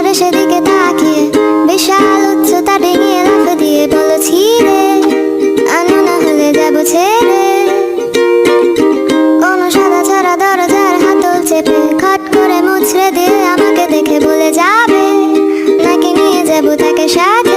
করে সেদিকে তাকিয়ে বিশাল উচ্চতা ডিঙিয়ে লাফ দিয়ে বলো ছিঁড়ে আনো না হলে যাবো ছেড়ে। কোনো সাদা ছাড়া দরজার হাতল চেপে খট করে মুচড়ে দিয়ে আমাকে দেখে বলে যাবে নাকি নিয়ে যাবো তাকে সাথে।